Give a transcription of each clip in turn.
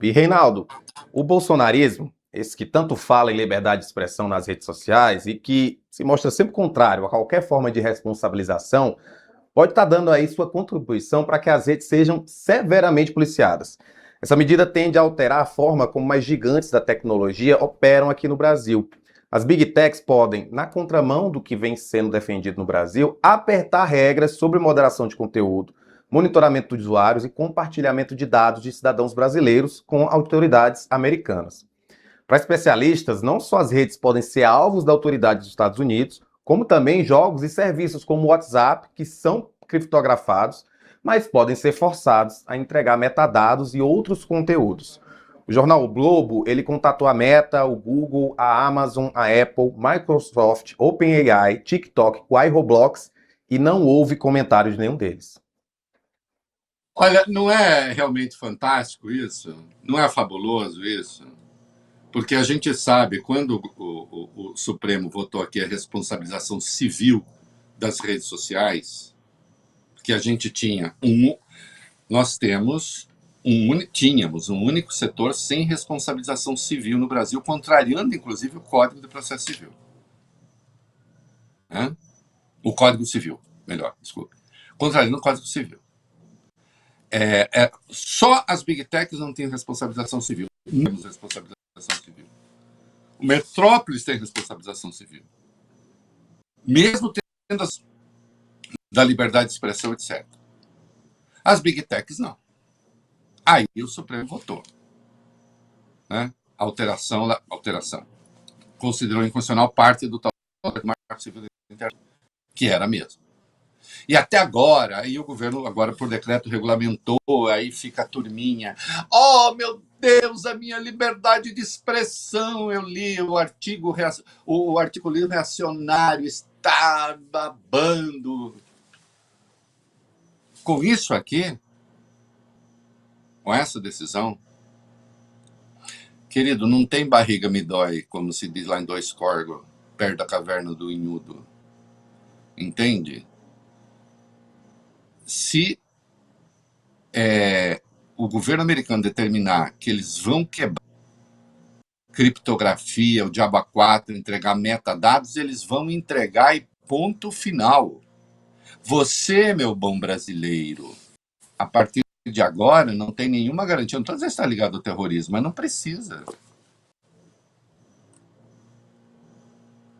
E Reinaldo, o bolsonarismo, esse que tanto fala em liberdade de expressão nas redes sociais e que se mostra sempre contrário a qualquer forma de responsabilização, pode estar dando aí sua contribuição para que as redes sejam severamente policiadas. Essa medida tende a alterar a forma como as gigantes da tecnologia operam aqui no Brasil. As Big Techs podem, na contramão do que vem sendo defendido no Brasil, apertar regras sobre moderação de conteúdo, monitoramento de usuários e compartilhamento de dados de cidadãos brasileiros com autoridades americanas. Para especialistas, não só as redes podem ser alvos da autoridade dos Estados Unidos, como também jogos e serviços como o WhatsApp, que são criptografados, mas podem ser forçados a entregar metadados e outros conteúdos. O jornal o Globo, ele contatou a Meta, o Google, a Amazon, a Apple, Microsoft, OpenAI, TikTok, Quai Roblox e não houve comentário de nenhum deles. Olha, não é realmente fantástico isso? Não é fabuloso isso? Porque a gente sabe, quando o Supremo votou aqui a responsabilização civil das redes sociais, que a gente nós tínhamos um único setor sem responsabilização civil no Brasil, contrariando inclusive o Código de Processo Civil. Né? O Código Civil, melhor, desculpe. Contrariando o Código Civil. Só as Big Techs não têm responsabilização civil. Não temos responsabilização civil. O Metrópolis tem responsabilização civil. Mesmo tendo da liberdade de expressão, etc. As Big Techs não. Aí o Supremo votou. Né? Alteração. Considerou inconstitucional parte do tal Marco Civil da Internet, que era mesmo. E até agora, aí o governo, agora por decreto, regulamentou, aí fica a turminha. Oh, meu Deus, a minha liberdade de expressão. Eu li o artigo reacionário está babando. Com isso aqui, com essa decisão, querido, não tem barriga me dói, como se diz lá em Dois Córregos, perto da caverna do Inhudo. Entende? Se o governo americano determinar que eles vão quebrar criptografia, o Diabo 4, entregar metadados, eles vão entregar e ponto final. Você, meu bom brasileiro, a partir de agora não tem nenhuma garantia. Não estou dizendo que está ligado ao terrorismo, mas não precisa.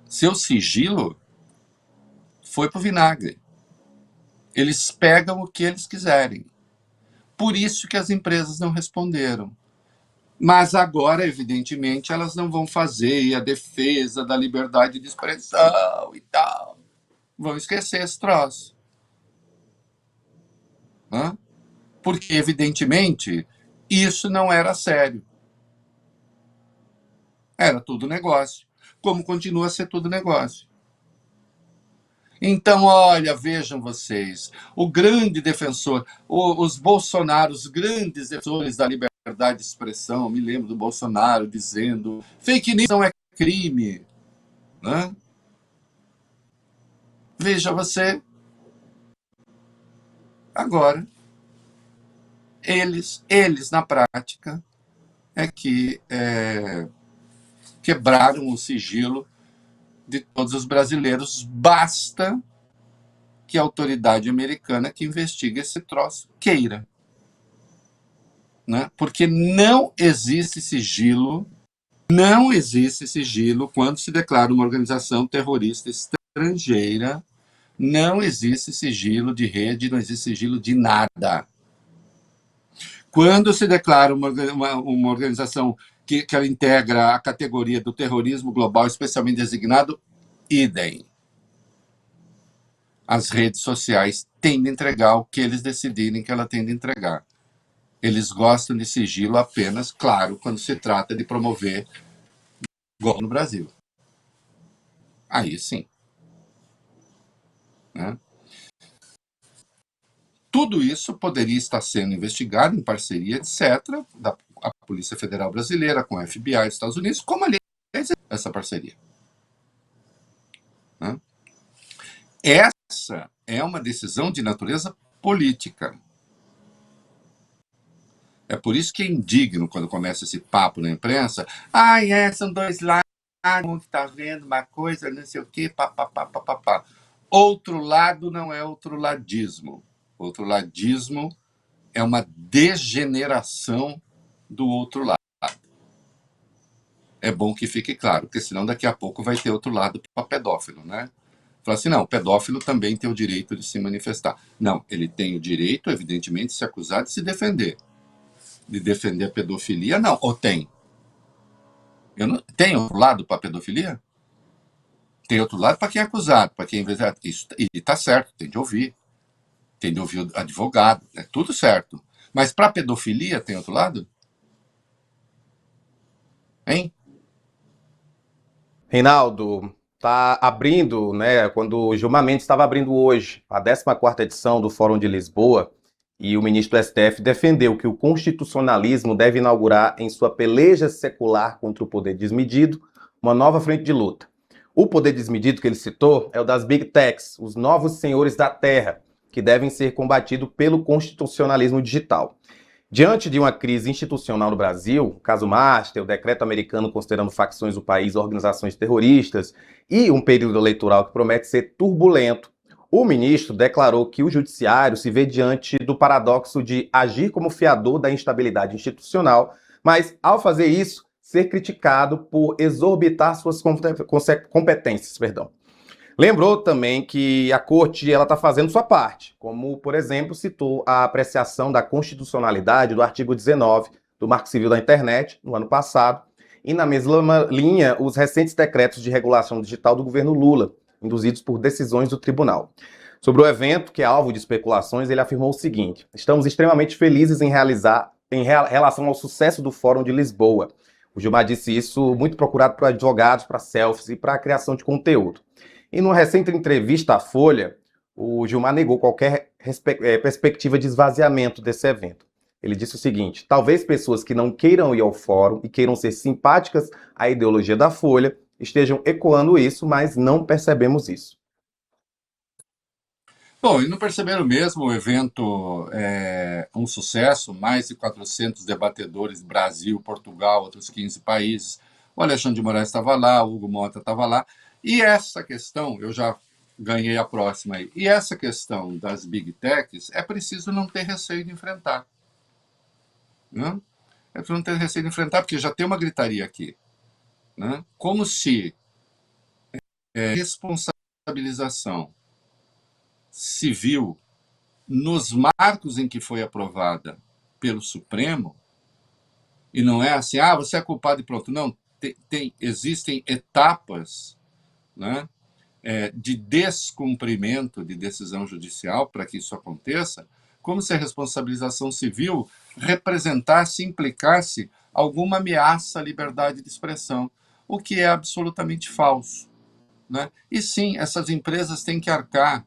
Seu sigilo foi para o vinagre. Eles pegam o que eles quiserem. Por isso que as empresas não responderam. Mas agora, evidentemente, elas não vão fazer a defesa da liberdade de expressão e tal. Vão esquecer esse troço. Hã? Porque, evidentemente, isso não era sério. Era tudo negócio. Como continua a ser tudo negócio. Então, olha, vejam vocês, o grande defensor, os Bolsonaro, os grandes defensores da liberdade de expressão, me lembro do Bolsonaro dizendo fake news não é crime. Né? Veja você, agora, eles na prática, que quebraram o sigilo de todos os brasileiros. Basta que a autoridade americana que investiga esse troço queira. Né? Porque não existe sigilo quando se declara uma organização terrorista estrangeira. Não existe sigilo de rede, não existe sigilo de nada. Quando se declara uma organização que ela integra a categoria do terrorismo global, especialmente designado, idem. As redes sociais têm de entregar o que eles decidirem que ela tem de entregar. Eles gostam de sigilo apenas, claro, quando se trata de promover golpe no Brasil. Aí sim. Né? Tudo isso poderia estar sendo investigado em parceria, etc., da Polícia Federal Brasileira com a FBI dos Estados Unidos, como aliás essa parceria. Né? Essa é uma decisão de natureza política. É por isso que é indigno quando começa esse papo na imprensa. São dois lados, um que está vendo uma coisa, não sei o quê, papapá, papapá. Outro lado não é outro ladismo. Outro ladismo é uma degeneração do outro lado. É bom que fique claro, porque senão daqui a pouco vai ter outro lado para pedófilo, né? Fala assim, não, o pedófilo também tem o direito de se manifestar. Não, ele tem o direito, evidentemente, de se acusar de se defender. De defender a pedofilia, não. Ou tem? Tem outro lado para a pedofilia? Tem outro lado para quem é acusado, para quem isso, e está certo, tem de ouvir. Tem de ouvir o advogado, é tudo certo. Mas para a pedofilia tem outro lado? Hein? Reinaldo, tá abrindo, né? Quando o Gilmar Mendes estava abrindo hoje a 14ª edição do Fórum de Lisboa, e o ministro do STF defendeu que o constitucionalismo deve inaugurar, em sua peleja secular contra o poder desmedido, uma nova frente de luta. O poder desmedido que ele citou é o das Big Techs, os novos senhores da terra, que devem ser combatidos pelo constitucionalismo digital. Diante de uma crise institucional no Brasil, o caso Master, o decreto americano considerando facções do país organizações terroristas e um período eleitoral que promete ser turbulento, o ministro declarou que o judiciário se vê diante do paradoxo de agir como fiador da instabilidade institucional, mas, ao fazer isso, ser criticado por exorbitar suas competências. Lembrou também que a corte está fazendo sua parte, como, por exemplo, citou a apreciação da constitucionalidade do artigo 19 do Marco Civil da Internet, no ano passado, e na mesma linha, os recentes decretos de regulação digital do governo Lula, induzidos por decisões do tribunal. Sobre o evento, que é alvo de especulações, ele afirmou o seguinte: estamos extremamente felizes em relação ao sucesso do Fórum de Lisboa. O Gilmar disse isso, muito procurado por advogados, para selfies e para a criação de conteúdo. E numa recente entrevista à Folha, o Gilmar negou qualquer perspectiva de esvaziamento desse evento. Ele disse o seguinte: talvez pessoas que não queiram ir ao fórum e queiram ser simpáticas à ideologia da Folha estejam ecoando isso, mas não percebemos isso. Bom, e não perceberam mesmo o evento um sucesso, mais de 400 debatedores, Brasil, Portugal, outros 15 países. O Alexandre de Moraes estava lá, o Hugo Mota estava lá. E essa questão, eu já ganhei a próxima aí, e essa questão das Big Techs é preciso não ter receio de enfrentar. Né? É preciso não ter receio de enfrentar, porque já tem uma gritaria aqui. Né? Como se responsabilização civil nos marcos em que foi aprovada pelo Supremo, e não é assim, você é culpado e pronto. Não, existem etapas, né, de descumprimento de decisão judicial para que isso aconteça, como se a responsabilização civil representasse, implicasse alguma ameaça à liberdade de expressão, o que é absolutamente falso. Né? E sim, essas empresas têm que arcar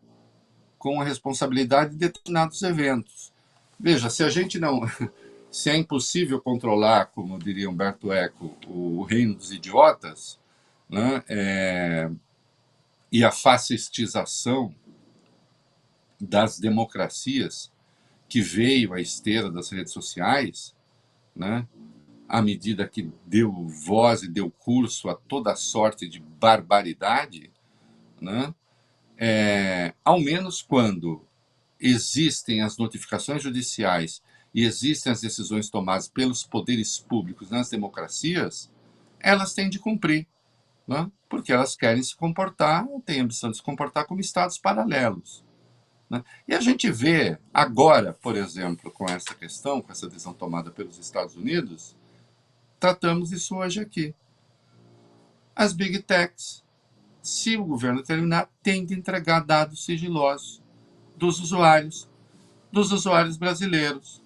com a responsabilidade de determinados eventos. Veja, se a gente não... Se é impossível controlar, como diria Humberto Eco, o reino dos idiotas, né, e a fascistização das democracias que veio à esteira das redes sociais, né, à medida que deu voz e deu curso a toda sorte de barbaridade, né, ao menos quando existem as notificações judiciais e existem as decisões tomadas pelos poderes públicos nas democracias, elas têm de cumprir, né? Porque elas querem se comportar, têm a ambição de se comportar como estados paralelos. Né? E a gente vê agora, por exemplo, com essa questão, com essa decisão tomada pelos Estados Unidos, tratamos isso hoje aqui. As Big Techs, se o governo terminar, tem de entregar dados sigilosos dos usuários brasileiros.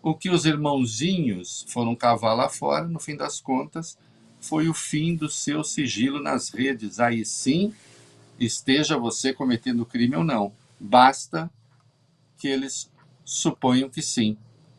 O que os irmãozinhos foram cavar lá fora, no fim das contas, foi o fim do seu sigilo nas redes. Aí sim, esteja você cometendo crime ou não. Basta que eles suponham que sim.